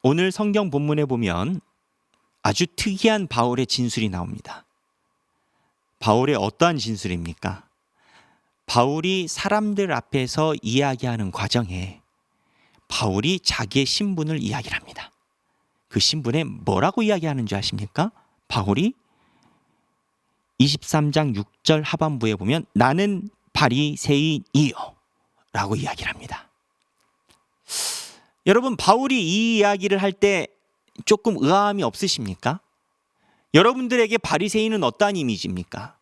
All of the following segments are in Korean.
오늘 성경 본문에 보면 아주 특이한 바울의 진술이 나옵니다. 바울의 어떠한 진술입니까? 바울이 사람들 앞에서 이야기하는 과정에 바울이 자기의 신분을 이야기를 합니다. 그 신분에 뭐라고 이야기하는 줄 아십니까? 바울이 23장 6절 하반부에 보면 나는 바리새인이요 라고 이야기를 합니다. 여러분, 바울이 이 이야기를 할 때 조금 의아함이 없으십니까? 여러분들에게 바리새인은 어떠한 이미지입니까?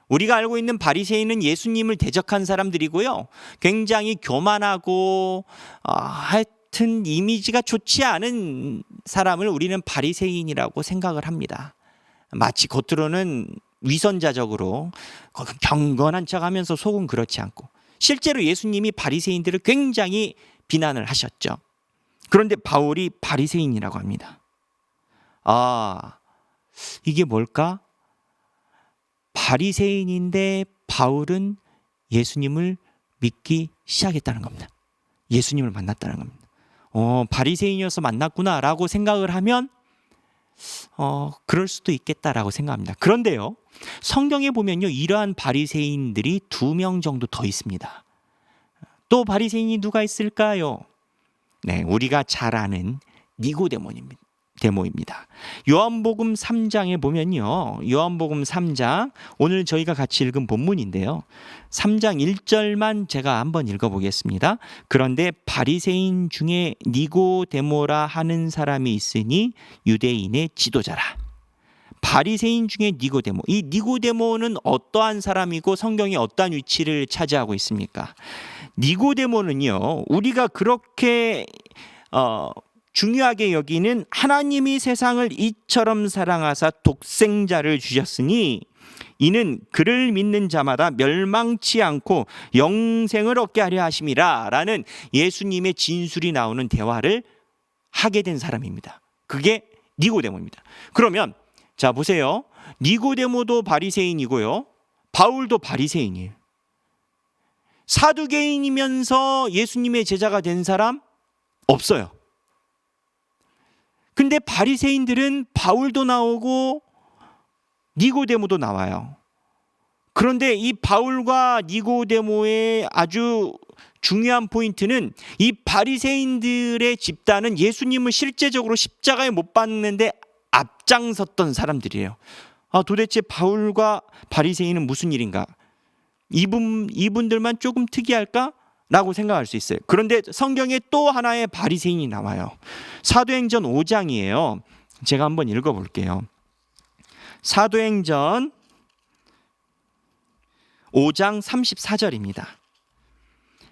우리가 알고 있는 바리새인은 예수님을 대적한 사람들이고요, 굉장히 교만하고 하여튼 이미지가 좋지 않은 사람을 우리는 바리새인이라고 생각을 합니다. 마치 겉으로는 위선자적으로 경건한 척하면서 속은 그렇지 않고, 실제로 예수님이 바리새인들을 굉장히 비난을 하셨죠. 그런데 바울이 바리새인이라고 합니다. 이게 뭘까? 바리새인인데 바울은 예수님을 믿기 시작했다는 겁니다. 예수님을 만났다는 겁니다. 바리새인이어서 만났구나라고 생각을 하면 그럴 수도 있겠다라고 생각합니다. 그런데요, 성경에 보면요, 이러한 바리새인들이 2명 정도 더 있습니다. 또 바리새인이 누가 있을까요? 네, 우리가 잘 아는 니고데모입니다. 요한복음 3장에 보면요, 요한복음 3장, 오늘 저희가 같이 읽은 본문인데요, 3장 1절만 제가 한번 읽어보겠습니다. 그런데 바리새인 중에 니고데모라 하는 사람이 있으니 유대인의 지도자라. 바리새인 중에 니고데모, 이 니고데모는 어떠한 사람이고 성경에 어떠한 위치를 차지하고 있습니까? 니고데모는요, 우리가 그렇게 중요하게 여기는 하나님이 세상을 이처럼 사랑하사 독생자를 주셨으니 이는 그를 믿는 자마다 멸망치 않고 영생을 얻게 하려 하심이라 라는 예수님의 진술이 나오는 대화를 하게 된 사람입니다. 그게 니고데모입니다. 그러면 자 보세요, 니고데모도 바리새인이고요, 바울도 바리새인이에요. 사두개인이면서 예수님의 제자가 된 사람 없어요. 근데 바리새인들은 바울도 나오고 니고데모도 나와요. 그런데 이 바울과 니고데모의 아주 중요한 포인트는 이 바리새인들의 집단은 예수님을 실제적으로 십자가에 못 박는데 앞장섰던 사람들이에요. 도대체 바울과 바리새인은 무슨 일인가? 이분들만 조금 특이할까? 라고 생각할 수 있어요. 그런데 성경에 또 하나의 바리새인이 나와요. 사도행전 5장이에요. 제가 한번 읽어볼게요. 사도행전 5장 34절입니다.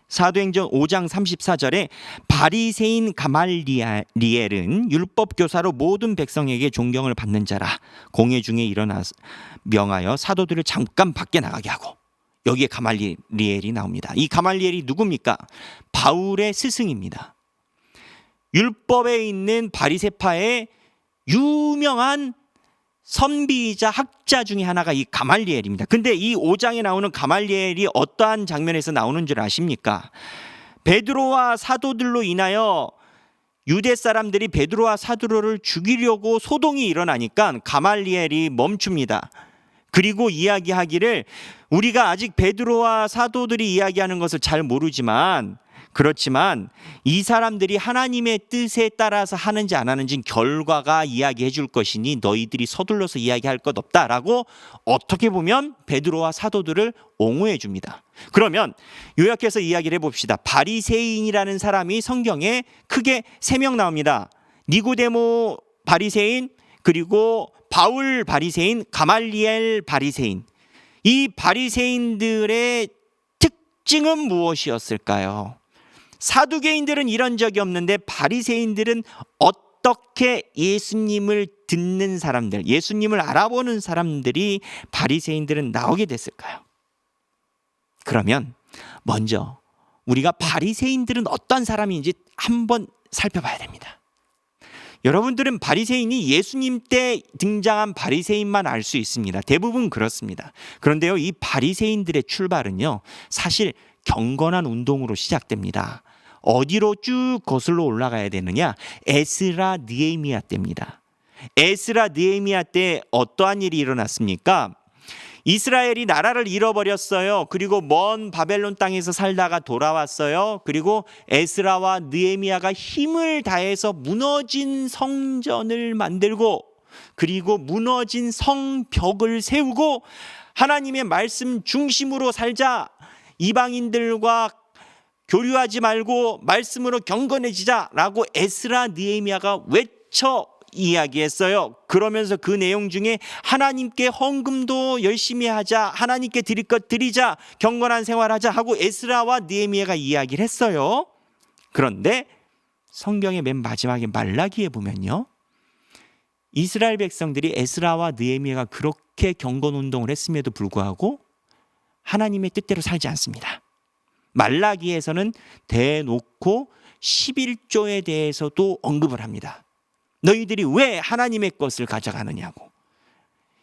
사도행전 5장 34절에 바리새인 가말리엘은 율법 교사로 모든 백성에게 존경을 받는 자라. 공회 중에 일어나 명하여 사도들을 잠깐 밖에 나가게 하고, 여기에 가말리엘이 나옵니다. 이 가말리엘이 누굽니까? 바울의 스승입니다. 율법에 있는 바리새파의 유명한 선비이자 학자 중에 하나가 이 가말리엘입니다. 근데 이 5장에 나오는 가말리엘이 어떠한 장면에서 나오는 줄 아십니까? 베드로와 사도들로 인하여 유대 사람들이 베드로와 사도를 죽이려고 소동이 일어나니까 가말리엘이 멈춥니다. 그리고 이야기하기를, 우리가 아직 베드로와 사도들이 이야기하는 것을 잘 모르지만, 그렇지만 이 사람들이 하나님의 뜻에 따라서 하는지 안 하는지는 결과가 이야기해 줄 것이니 너희들이 서둘러서 이야기할 것 없다라고 어떻게 보면 베드로와 사도들을 옹호해 줍니다. 그러면 요약해서 이야기를 해봅시다. 바리새인이라는 사람이 성경에 크게 3명 나옵니다. 니고데모 바리새인, 그리고 바울 바리새인, 가말리엘 바리새인. 이 바리새인들의 특징은 무엇이었을까요? 사두개인들은 이런 적이 없는데 바리새인들은 어떻게 예수님을 듣는 사람들, 예수님을 알아보는 사람들이 바리새인들은 나오게 됐을까요? 그러면 먼저 우리가 바리새인들은 어떤 사람인지 한번 살펴봐야 됩니다. 여러분들은 바리새인이 예수님 때 등장한 바리새인만 알 수 있습니다. 대부분 그렇습니다. 그런데요, 이 바리새인들의 출발은요, 사실 경건한 운동으로 시작됩니다. 어디로 쭉 거슬러 올라가야 되느냐? 에스라 느헤미야 때입니다. 에스라 느헤미야 때 어떠한 일이 일어났습니까? 이스라엘이 나라를 잃어버렸어요. 그리고 먼 바벨론 땅에서 살다가 돌아왔어요. 그리고 에스라와 느헤미야가 힘을 다해서 무너진 성전을 만들고, 그리고 무너진 성벽을 세우고, 하나님의 말씀 중심으로 살자, 이방인들과 교류하지 말고 말씀으로 경건해지자라고 에스라 느헤미야가 외쳐 이야기했어요. 그러면서 그 내용 중에 하나님께 헌금도 열심히 하자, 하나님께 드릴 것 드리자, 경건한 생활하자 하고 에스라와 느헤미야가 이야기를 했어요. 그런데 성경의 맨 마지막에 말라기에 보면요, 이스라엘 백성들이 에스라와 느헤미야가 그렇게 경건 운동을 했음에도 불구하고 하나님의 뜻대로 살지 않습니다. 말라기에서는 대놓고 11조에 대해서도 언급을 합니다. 너희들이 왜 하나님의 것을 가져가느냐고.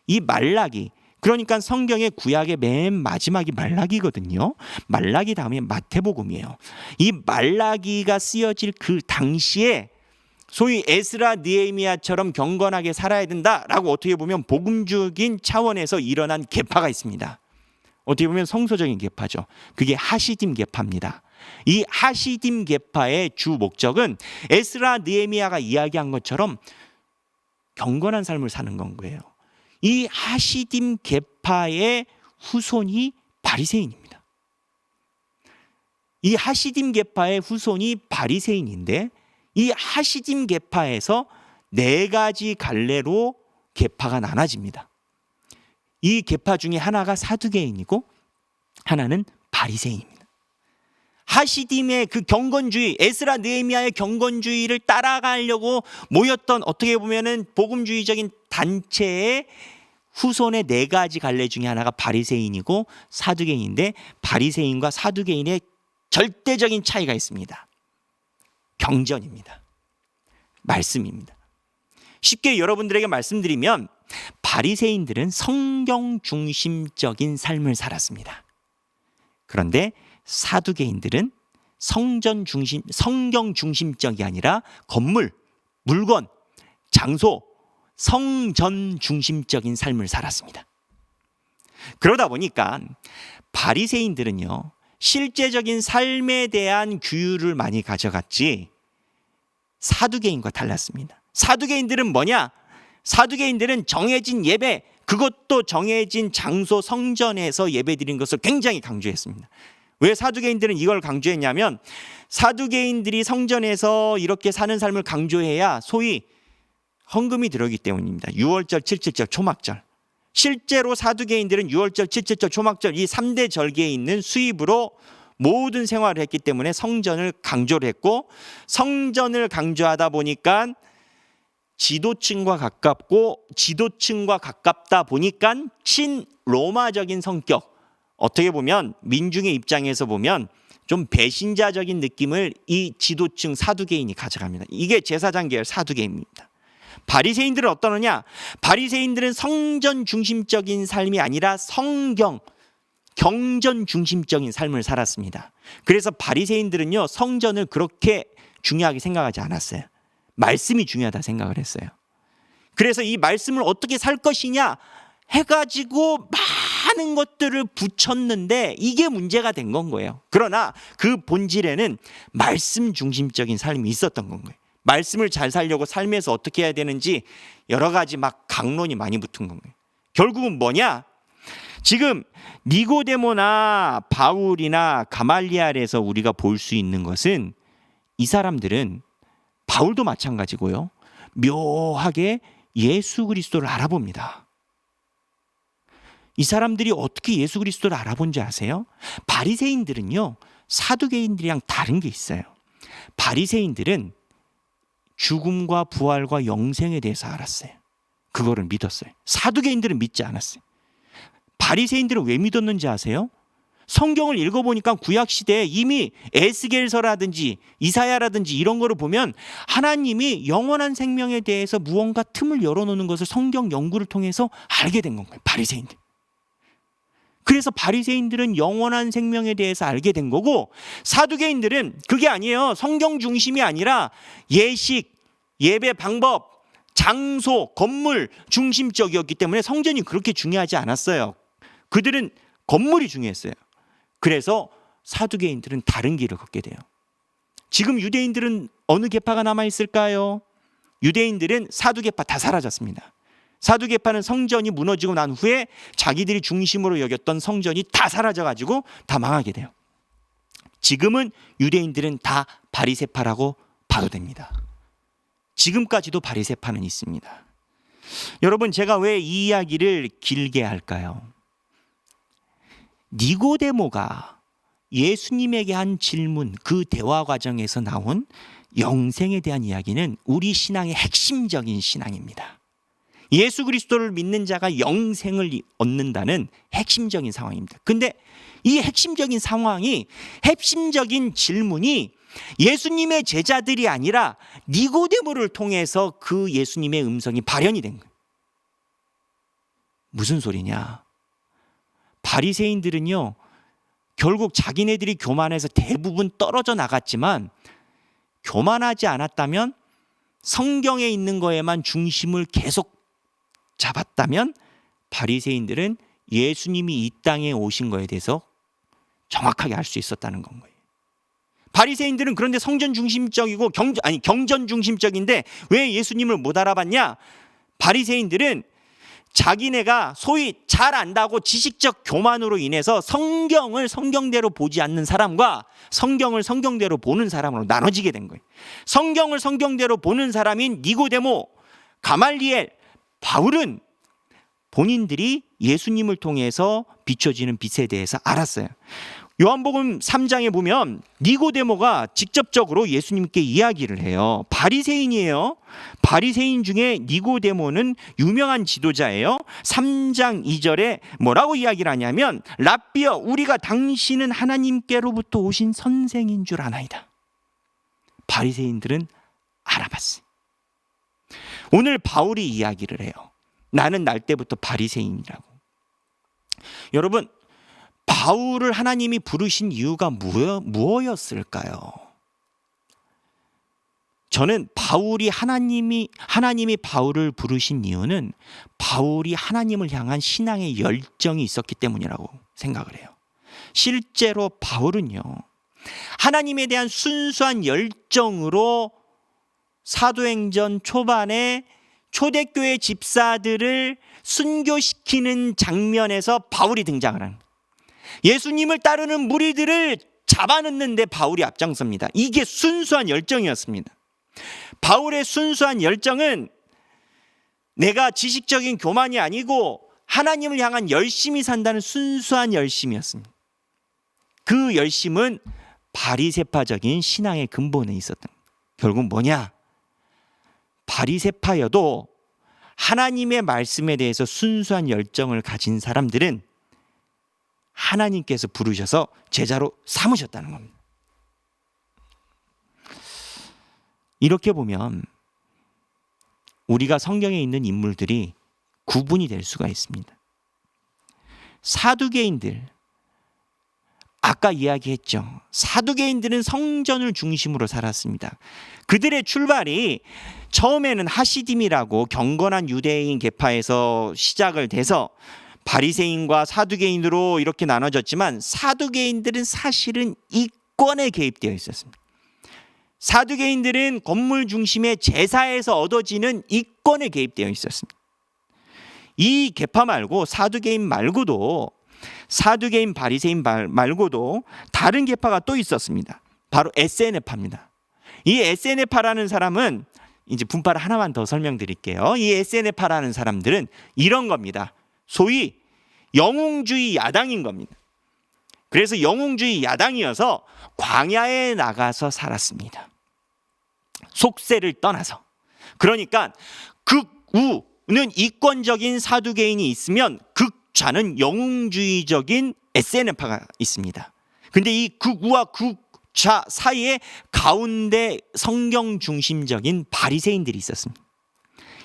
이 말라기, 그러니까 성경의 구약의 맨 마지막이 말라기거든요. 말라기 다음에 마태복음이에요. 이 말라기가 쓰여질 그 당시에 소위 에스라 느헤미야처럼 경건하게 살아야 된다라고 어떻게 보면 복음적인 차원에서 일어난 계파가 있습니다. 어떻게 보면 성소적인 계파죠. 그게 하시딤 계파입니다. 이 하시딤 계파의 주 목적은 에스라 느헤미야가 이야기한 것처럼 경건한 삶을 사는 건 거예요. 이 하시딤 계파의 후손이 바리새인입니다. 이 하시딤 계파의 후손이 바리새인인데, 이 하시딤 계파에서 4가지 갈래로 계파가 나눠집니다. 이 계파 중에 하나가 사두개인이고 하나는 바리새인입니다. 하시딤의 그 경건주의, 에스라 느헤미야의 경건주의를 따라가려고 모였던, 어떻게 보면은 복음주의적인 단체의 후손의 4가지 갈래 중에 하나가 바리새인이고 사두개인인데, 바리새인과 사두개인의 절대적인 차이가 있습니다. 경전입니다. 말씀입니다. 쉽게 여러분들에게 말씀드리면 바리새인들은 성경 중심적인 삶을 살았습니다. 그런데 사두개인들은 성경 중심적이 아니라 건물, 물건, 장소, 성전 중심적인 삶을 살았습니다. 그러다 보니까 바리새인들은요, 실제적인 삶에 대한 규율을 많이 가져갔지 사두개인과 달랐습니다. 사두개인들은 뭐냐? 사두개인들은 정해진 예배, 그것도 정해진 장소 성전에서 예배드린 것을 굉장히 강조했습니다. 왜 사두개인들은 이걸 강조했냐면, 사두개인들이 성전에서 이렇게 사는 삶을 강조해야 소위 헌금이 들어오기 때문입니다. 유월절, 칠칠절, 초막절. 실제로 사두개인들은 유월절, 칠칠절, 초막절 이 3대 절기에 있는 수입으로 모든 생활을 했기 때문에 성전을 강조를 했고, 성전을 강조하다 보니까 지도층과 가깝다 보니까 친로마적인 성격, 어떻게 보면 민중의 입장에서 보면 좀 배신자적인 느낌을 이 지도층 사두개인이 가져갑니다. 이게 제사장 계열 사두개인입니다. 바리새인들은 어떠느냐? 바리새인들은 성전 중심적인 삶이 아니라 경전 중심적인 삶을 살았습니다. 그래서 바리새인들은요, 성전을 그렇게 중요하게 생각하지 않았어요. 말씀이 중요하다 생각을 했어요. 그래서 이 말씀을 어떻게 살 것이냐 해가지고 많은 것들을 붙였는데 이게 문제가 된 건 거예요. 그러나 그 본질에는 말씀 중심적인 삶이 있었던 건 거예요. 말씀을 잘 살려고 삶에서 어떻게 해야 되는지 여러 가지 막 강론이 많이 붙은 건 거예요. 결국은 뭐냐? 지금 니고데모나 바울이나 가말리엘에서 우리가 볼 수 있는 것은, 이 사람들은 바울도 마찬가지고요, 묘하게 예수 그리스도를 알아봅니다. 이 사람들이 어떻게 예수 그리스도를 알아본지 아세요? 바리새인들은요, 사두개인들이랑 다른 게 있어요. 바리새인들은 죽음과 부활과 영생에 대해서 알았어요. 그거를 믿었어요. 사두개인들은 믿지 않았어요. 바리새인들은 왜 믿었는지 아세요? 성경을 읽어보니까 구약시대에 이미 에스겔서라든지 이사야라든지 이런 거를 보면 하나님이 영원한 생명에 대해서 무언가 틈을 열어놓는 것을 성경 연구를 통해서 알게 된 건가요, 바리새인들. 그래서 바리새인들은 영원한 생명에 대해서 알게 된 거고, 사두개인들은 그게 아니에요. 성경 중심이 아니라 예식, 예배 방법, 장소, 건물 중심적이었기 때문에 성전이 그렇게 중요하지 않았어요. 그들은 건물이 중요했어요. 그래서 사두개인들은 다른 길을 걷게 돼요. 지금 유대인들은 어느 계파가 남아있을까요? 유대인들은 사두개파 다 사라졌습니다. 사두개파는 성전이 무너지고 난 후에 자기들이 중심으로 여겼던 성전이 다 사라져가지고 다 망하게 돼요. 지금은 유대인들은 다 바리새파라고 봐도 됩니다. 지금까지도 바리새파는 있습니다. 여러분, 제가 왜 이 이야기를 길게 할까요? 니고데모가 예수님에게 한 질문, 그 대화 과정에서 나온 영생에 대한 이야기는 우리 신앙의 핵심적인 신앙입니다. 예수 그리스도를 믿는 자가 영생을 얻는다는 핵심적인 상황입니다. 근데 이 핵심적인 상황이, 핵심적인 질문이 예수님의 제자들이 아니라 니고데모를 통해서 그 예수님의 음성이 발현이 된 거예요. 무슨 소리냐? 바리새인들은요, 결국 자기네들이 교만해서 대부분 떨어져 나갔지만, 교만하지 않았다면, 성경에 있는 거에만 중심을 계속 잡았다면, 바리새인들은 예수님이 이 땅에 오신 거에 대해서 정확하게 알 수 있었다는 건 거예요. 바리새인들은 그런데 성전 중심적이고 경전 중심적인데 왜 예수님을 못 알아봤냐? 바리새인들은 자기네가 소위 잘 안다고 지식적 교만으로 인해서 성경을 성경대로 보지 않는 사람과 성경을 성경대로 보는 사람으로 나눠지게 된 거예요. 성경을 성경대로 보는 사람인 니고데모, 가말리엘, 바울은 본인들이 예수님을 통해서 비춰지는 빛에 대해서 알았어요. 요한복음 3장에 보면 니고데모가 직접적으로 예수님께 이야기를 해요. 바리새인이에요. 바리새인 중에 니고데모는 유명한 지도자예요. 3장 2절에 뭐라고 이야기를 하냐면, 랍비여, 우리가 당신은 하나님께로부터 오신 선생인 줄 아나이다. 바리새인들은 알아봤어요. 오늘 바울이 이야기를 해요. 나는 날 때부터 바리새인이라고. 여러분, 바울을 하나님이 부르신 이유가 무엇이었을까요? 저는 하나님이 바울을 부르신 이유는 바울이 하나님을 향한 신앙의 열정이 있었기 때문이라고 생각을 해요. 실제로 바울은요, 하나님에 대한 순수한 열정으로 사도행전 초반에 초대교회 집사들을 순교시키는 장면에서 바울이 등장을 합니다. 예수님을 따르는 무리들을 잡아넣는데 바울이 앞장섭니다. 이게 순수한 열정이었습니다. 바울의 순수한 열정은 내가 지식적인 교만이 아니고 하나님을 향한 열심히 산다는 순수한 열심이었습니다. 그 열심은 바리새파적인 신앙의 근본에 있었던 거예요. 결국 뭐냐? 바리새파여도 하나님의 말씀에 대해서 순수한 열정을 가진 사람들은 하나님께서 부르셔서 제자로 삼으셨다는 겁니다. 이렇게 보면 우리가 성경에 있는 인물들이 구분이 될 수가 있습니다. 사두개인들, 아까 이야기했죠. 사두개인들은 성전을 중심으로 살았습니다. 그들의 출발이 처음에는 하시딤이라고 경건한 유대인 계파에서 시작을 돼서 바리새인과 사두개인으로 이렇게 나눠졌지만, 사두개인들은 사실은 이권에 개입되어 있었습니다. 사두개인들은 건물 중심의 제사에서 얻어지는 이권에 개입되어 있었습니다. 이 계파 말고 사두개인 말고도, 사두개인 바리새인 말고도 다른 계파가 또 있었습니다. 바로 에세네파입니다. 이 에세네파라는 사람은, 이제 분파를 하나만 더 설명드릴게요. 이 에세네파라는 사람들은 이런 겁니다. 소위 영웅주의 야당인 겁니다. 그래서 영웅주의 야당이어서 광야에 나가서 살았습니다. 속세를 떠나서. 그러니까 극우는 이권적인 사두개인이 있으면 극좌는 영웅주의적인 에세네파가 있습니다. 근데 이 극우와 극좌 사이에 가운데 성경 중심적인 바리새인들이 있었습니다.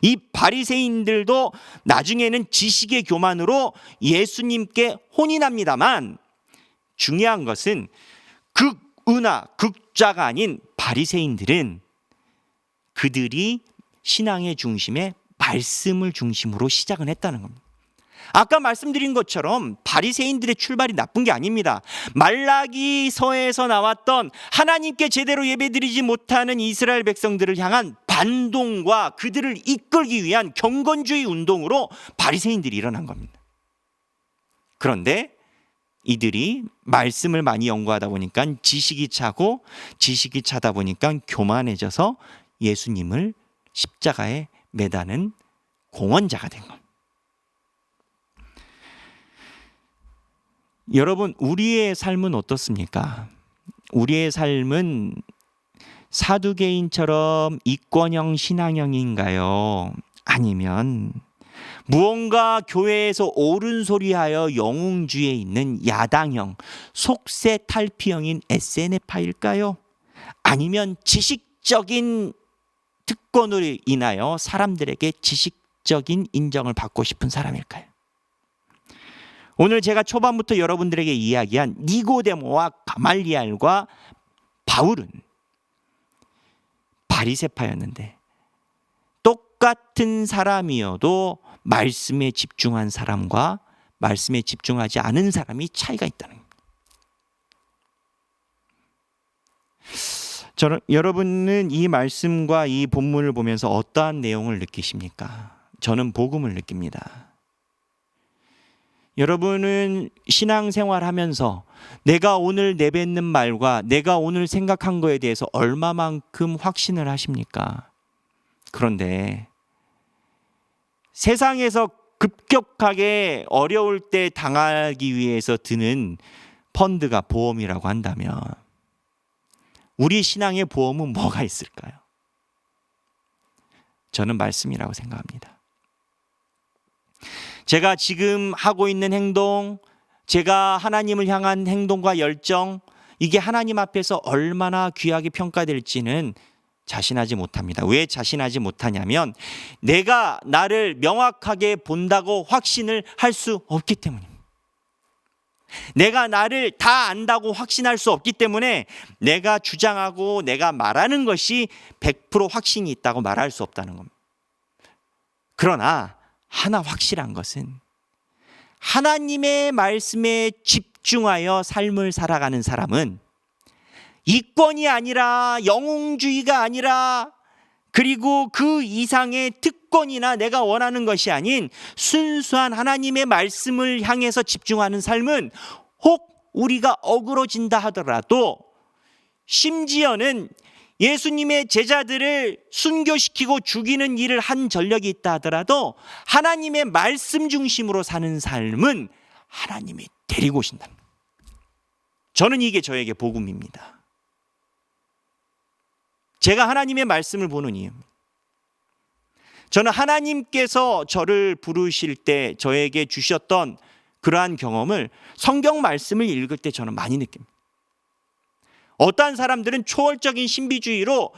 이 바리새인들도 나중에는 지식의 교만으로 예수님께 혼인합니다만 중요한 것은 극은하, 극좌가 아닌 바리새인들은 그들이 신앙의 중심에 말씀을 중심으로 시작을 했다는 겁니다. 아까 말씀드린 것처럼 바리새인들의 출발이 나쁜 게 아닙니다. 말라기서에서 나왔던 하나님께 제대로 예배드리지 못하는 이스라엘 백성들을 향한 반동과 그들을 이끌기 위한 경건주의 운동으로 바리새인들이 일어난 겁니다. 그런데 이들이 말씀을 많이 연구하다 보니까 지식이 차고, 지식이 차다 보니까 교만해져서 예수님을 십자가에 매다는 공언자가 된 겁니다. 여러분, 우리의 삶은 어떻습니까? 우리의 삶은 사두개인처럼 이권형 신앙형인가요? 아니면 무언가 교회에서 옳은 소리하여 영웅주의에 있는 야당형, 속세 탈피형인 SNF파일까요? 아니면 지식적인 특권으로 인하여 사람들에게 지식적인 인정을 받고 싶은 사람일까요? 오늘 제가 초반부터 여러분들에게 이야기한 니고데모와 가말리엘과 바울은 바리새파였는데 똑같은 사람이어도 말씀에 집중한 사람과 말씀에 집중하지 않은 사람이 차이가 있다는 겁니다. 여러분은 이 말씀과 이 본문을 보면서 어떠한 내용을 느끼십니까? 저는 복음을 느낍니다. 여러분은 신앙생활하면서 내가 오늘 내뱉는 말과 내가 오늘 생각한 거에 대해서 얼마만큼 확신을 하십니까? 그런데 세상에서 급격하게 어려울 때 당하기 위해서 드는 펀드가 보험이라고 한다면 우리 신앙의 보험은 뭐가 있을까요? 저는 말씀이라고 생각합니다. 제가 지금 하고 있는 행동, 제가 하나님을 향한 행동과 열정, 이게 하나님 앞에서 얼마나 귀하게 평가될지는 자신하지 못합니다. 왜 자신하지 못하냐면 내가 나를 명확하게 본다고 확신을 할 수 없기 때문입니다. 내가 나를 다 안다고 확신할 수 없기 때문에 내가 주장하고 내가 말하는 것이 100% 확신이 있다고 말할 수 없다는 겁니다. 그러나 하나 확실한 것은 하나님의 말씀에 집중하여 삶을 살아가는 사람은 이권이 아니라 영웅주의가 아니라 그리고 그 이상의 특권이나 내가 원하는 것이 아닌 순수한 하나님의 말씀을 향해서 집중하는 삶은 혹 우리가 어그러진다 하더라도 심지어는 예수님의 제자들을 순교시키고 죽이는 일을 한 전력이 있다 하더라도 하나님의 말씀 중심으로 사는 삶은 하나님이 데리고 오신다. 저는 이게 저에게 복음입니다. 제가 하나님의 말씀을 보는 이유, 저는 하나님께서 저를 부르실 때 저에게 주셨던 그러한 경험을 성경 말씀을 읽을 때 저는 많이 느낍니다. 어떠한 사람들은 초월적인 신비주의로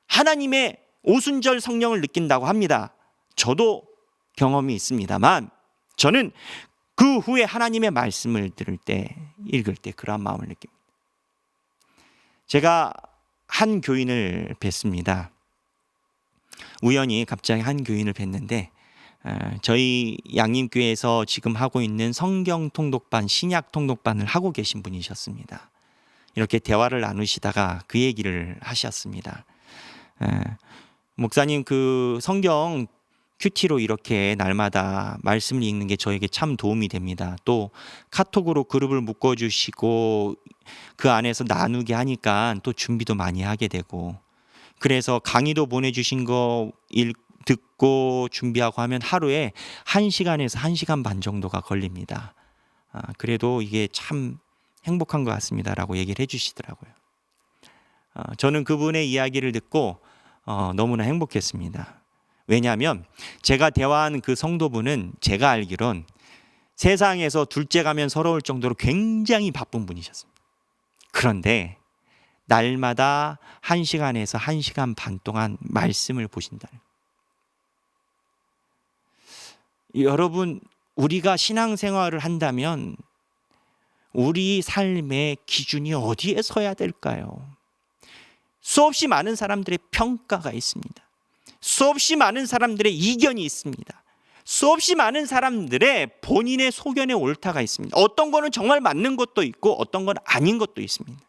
하나님의 오순절 성령을 느낀다고 합니다. 저도 경험이 있습니다만 저는 그 후에 하나님의 말씀을 들을 때, 읽을 때 그러한 마음을 느낍니다. 제가 한 교인을 뵀습니다. 우연히 갑자기 한 교인을 뵀는데 저희 양림교회에서 지금 하고 있는 성경 통독반, 신약 통독반을 하고 계신 분이셨습니다. 이렇게 대화를 나누시다가 그 얘기를 하셨습니다. 목사님, 그 성경 큐티로 이렇게 날마다 말씀을 읽는 게 저에게 참 도움이 됩니다. 또 카톡으로 그룹을 묶어주시고 그 안에서 나누게 하니까 또 준비도 많이 하게 되고, 그래서 강의도 보내주신 거 듣고 준비하고 하면 하루에 1시간에서 1시간 반 정도가 걸립니다. 그래도 이게 참 행복한 것 같습니다라고 얘기를 해주시더라고요. 저는 그분의 이야기를 듣고 너무나 행복했습니다. 왜냐하면 제가 대화한 그 성도분은 제가 알기론 세상에서 둘째 가면 서러울 정도로 굉장히 바쁜 분이셨습니다. 그런데 날마다 1시간에서 1시간 반 동안 말씀을 보신다는, 여러분, 우리가 신앙생활을 한다면 우리 삶의 기준이 어디에 서야 될까요? 수없이 많은 사람들의 평가가 있습니다. 수없이 많은 사람들의 이견이 있습니다. 수없이 많은 사람들의 본인의 소견의 옳다가 있습니다. 어떤 거는 정말 맞는 것도 있고 어떤 건 아닌 것도 있습니다.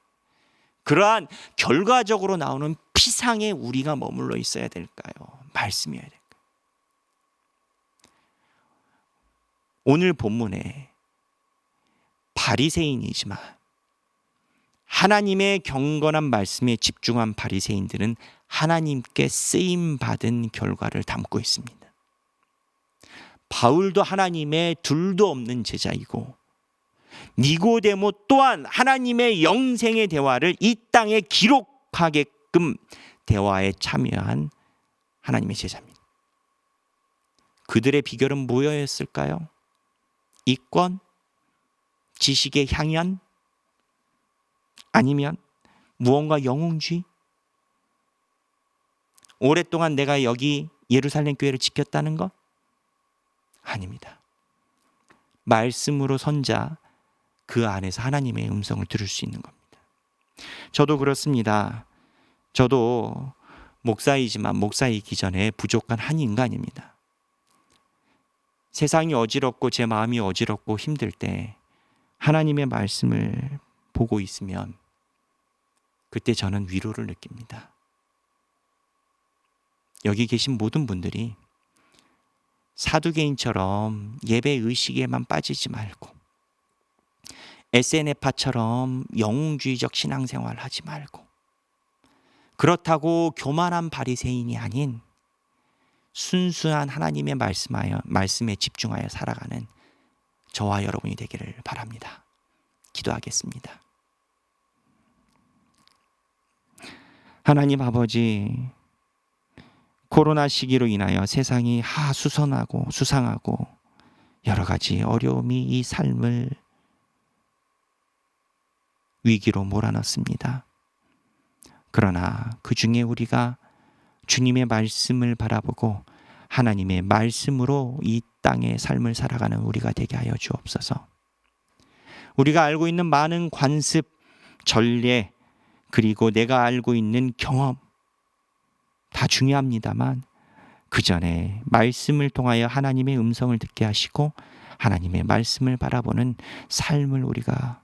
그러한 결과적으로 나오는 피상에 우리가 머물러 있어야 될까요? 말씀이어야 될까요? 오늘 본문에 바리새인이지만 하나님의 경건한 말씀에 집중한 바리새인들은 하나님께 쓰임받은 결과를 담고 있습니다. 바울도 하나님의 둘도 없는 제자이고 니고데모 또한 하나님의 영생의 대화를 이 땅에 기록하게끔 대화에 참여한 하나님의 제자입니다. 그들의 비결은 뭐였을까요? 이권? 지식의 향연? 아니면 무언가 영웅주의? 오랫동안 내가 여기 예루살렘 교회를 지켰다는 것? 아닙니다. 말씀으로 선자 그 안에서 하나님의 음성을 들을 수 있는 겁니다. 저도 그렇습니다. 저도 목사이지만 목사이기 전에 부족한 한 인간입니다. 세상이 어지럽고 제 마음이 어지럽고 힘들 때 하나님의 말씀을 보고 있으면 그때 저는 위로를 느낍니다. 여기 계신 모든 분들이 사두개인처럼 예배 의식에만 빠지지 말고 SNF파처럼 영웅주의적 신앙생활 하지 말고 그렇다고 교만한 바리새인이 아닌 순수한 하나님의 말씀에 집중하여 살아가는 저와 여러분이 되기를 바랍니다. 기도하겠습니다. 하나님 아버지, 코로나 시기로 인하여 세상이 하수선하고 수상하고 여러 가지 어려움이 이 삶을 위기로 몰아넣습니다. 그러나 그 중에 우리가 주님의 말씀을 바라보고 하나님의 말씀으로 이 땅의 삶을 살아가는 우리가 되게 하여 주옵소서. 우리가 알고 있는 많은 관습, 전례, 그리고 내가 알고 있는 경험 다 중요합니다만 그 전에 말씀을 통하여 하나님의 음성을 듣게 하시고 하나님의 말씀을 바라보는 삶을 우리가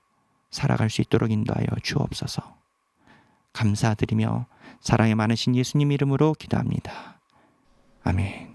살아갈 수 있도록 인도하여 주옵소서. 감사드리며 사랑이 많으신 예수님 이름으로 기도합니다. 아멘.